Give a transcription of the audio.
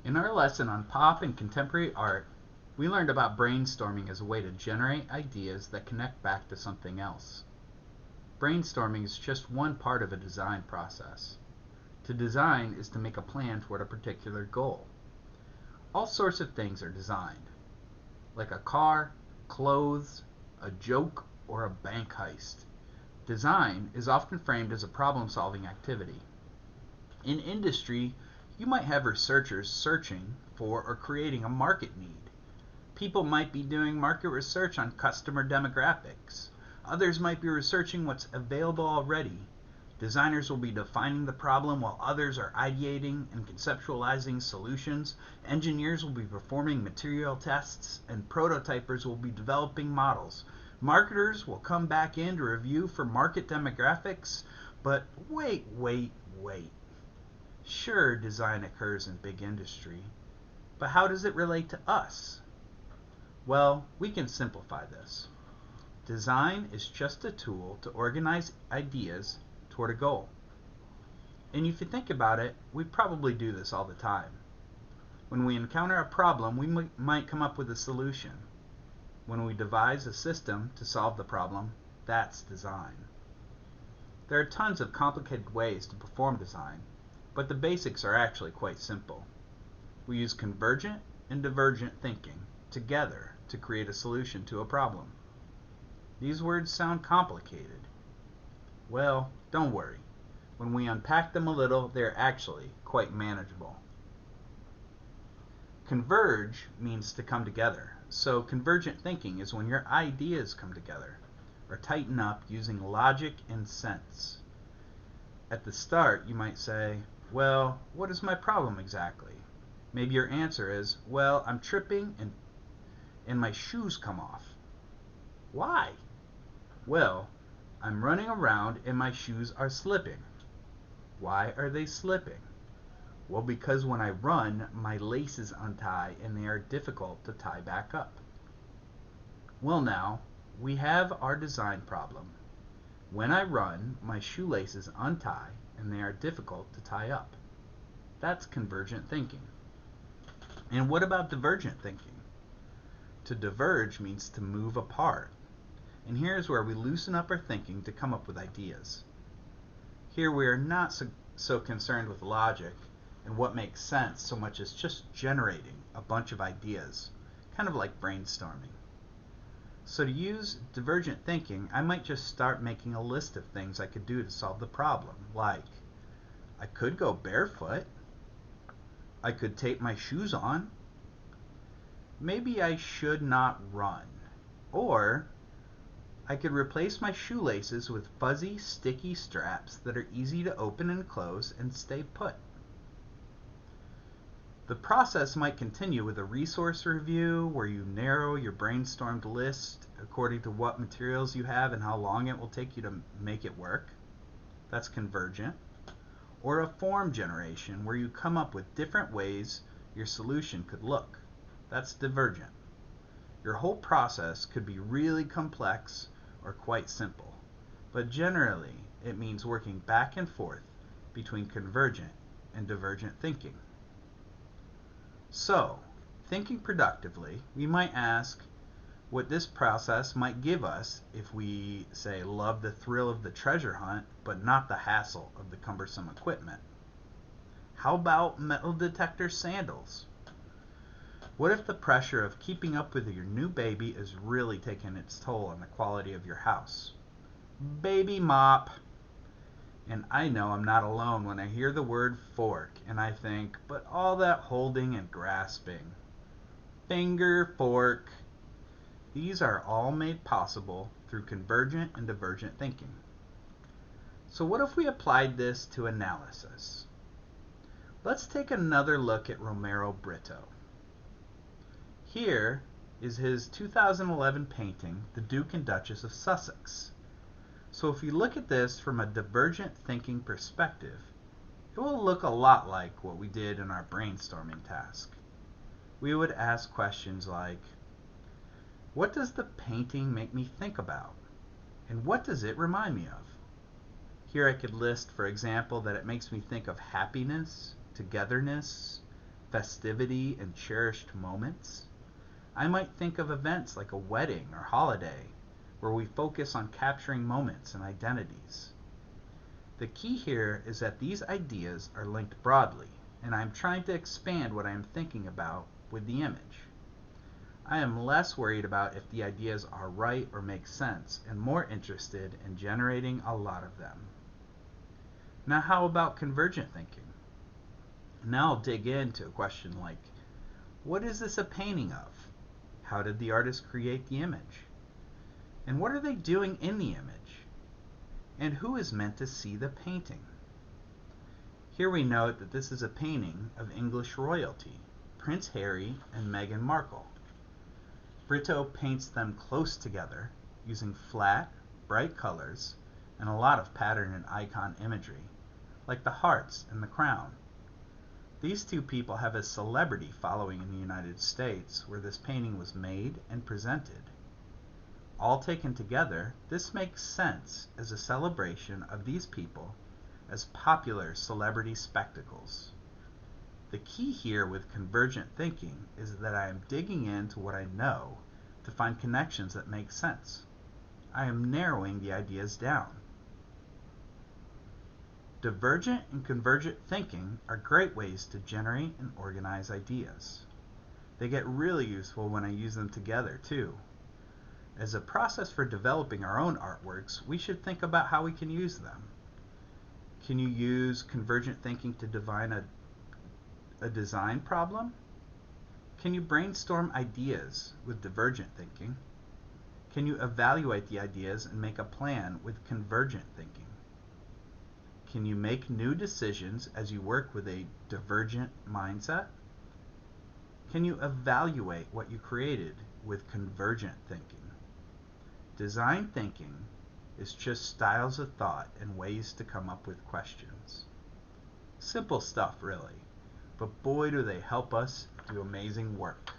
In our lesson on pop and contemporary art, we learned about brainstorming as a way to generate ideas that connect back to something else. Brainstorming is just one part of a design process. To design is to make a plan toward a particular goal. All sorts of things are designed, like a car, clothes, a joke, or a bank heist. Design is often framed as a problem-solving activity. In industry, you might have researchers searching for or creating a market need. People might be doing market research on customer demographics. Others might be researching what's available already. Designers will be defining the problem while others are ideating and conceptualizing solutions. Engineers will be performing material tests, and prototypers will be developing models. Marketers will come back in to review for market demographics. But wait. Sure, design occurs in big industry, but how does it relate to us? Well, we can simplify this. Design is just a tool to organize ideas toward a goal. And if you think about it, we probably do this all the time. When we encounter a problem, we might come up with a solution. When we devise a system to solve the problem, that's design. There are tons of complicated ways to perform design, but the basics are actually quite simple. We use convergent and divergent thinking together to create a solution to a problem. These words sound complicated. Well, don't worry. When we unpack them a little, they're actually quite manageable. Converge means to come together. So convergent thinking is when your ideas come together or tighten up using logic and sense. At the start, you might say, well, what is my problem exactly? Maybe your answer is, well, I'm tripping and my shoes come off. Why? Well, I'm running around and my shoes are slipping. Why are they slipping? Well, because when I run, my laces untie and they are difficult to tie back up. Well, now, we have our design problem. When I run, my shoelaces untie and they are difficult to tie up. That's convergent thinking. And what about divergent thinking? To diverge means to move apart. And here's where we loosen up our thinking to come up with ideas. Here we are not so concerned with logic and what makes sense so much as just generating a bunch of ideas, kind of like brainstorming. So to use divergent thinking, I might just start making a list of things I could do to solve the problem, like I could go barefoot, I could tape my shoes on, maybe I should not run, or I could replace my shoelaces with fuzzy, sticky straps that are easy to open and close and stay put. The process might continue with a resource review where you narrow your brainstormed list according to what materials you have and how long it will take you to make it work. That's convergent. Or a form generation where you come up with different ways your solution could look. That's divergent. Your whole process could be really complex or quite simple, but generally it means working back and forth between convergent and divergent thinking. So, thinking productively, we might ask what this process might give us if we, say, love the thrill of the treasure hunt, but not the hassle of the cumbersome equipment. How about metal detector sandals? What if the pressure of keeping up with your new baby is really taking its toll on the quality of your house? Baby mop. And I know I'm not alone when I hear the word fork and I think, but all that holding and grasping. Finger, fork. These are all made possible through convergent and divergent thinking. So what if we applied this to analysis? Let's take another look at Romero Britto. Here is his 2011 painting, The Duke and Duchess of Sussex. So if you look at this from a divergent thinking perspective, it will look a lot like what we did in our brainstorming task. We would ask questions like, what does the painting make me think about? And what does it remind me of? Here I could list, for example, that it makes me think of happiness, togetherness, festivity and cherished moments. I might think of events like a wedding or holiday, where we focus on capturing moments and identities. The key here is that these ideas are linked broadly, and I'm trying to expand what I am thinking about with the image. I am less worried about if the ideas are right or make sense, and more interested in generating a lot of them. Now, how about convergent thinking? Now I'll dig into a question like, what is this a painting of? How did the artist create the image? And what are they doing in the image? And who is meant to see the painting? Here we note that this is a painting of English royalty, Prince Harry and Meghan Markle. Brito paints them close together using flat, bright colors and a lot of pattern and icon imagery, like the hearts and the crown. These two people have a celebrity following in the United States where this painting was made and presented. All taken together, this makes sense as a celebration of these people as popular celebrity spectacles. The key here with convergent thinking is that I am digging into what I know to find connections that make sense. I am narrowing the ideas down. Divergent and convergent thinking are great ways to generate and organize ideas. They get really useful when I use them together too. As a process for developing our own artworks, we should think about how we can use them. Can you use convergent thinking to define a design problem? Can you brainstorm ideas with divergent thinking? Can you evaluate the ideas and make a plan with convergent thinking? Can you make new decisions as you work with a divergent mindset? Can you evaluate what you created with convergent thinking? Design thinking is just styles of thought and ways to come up with questions. Simple stuff, really, but boy do they help us do amazing work.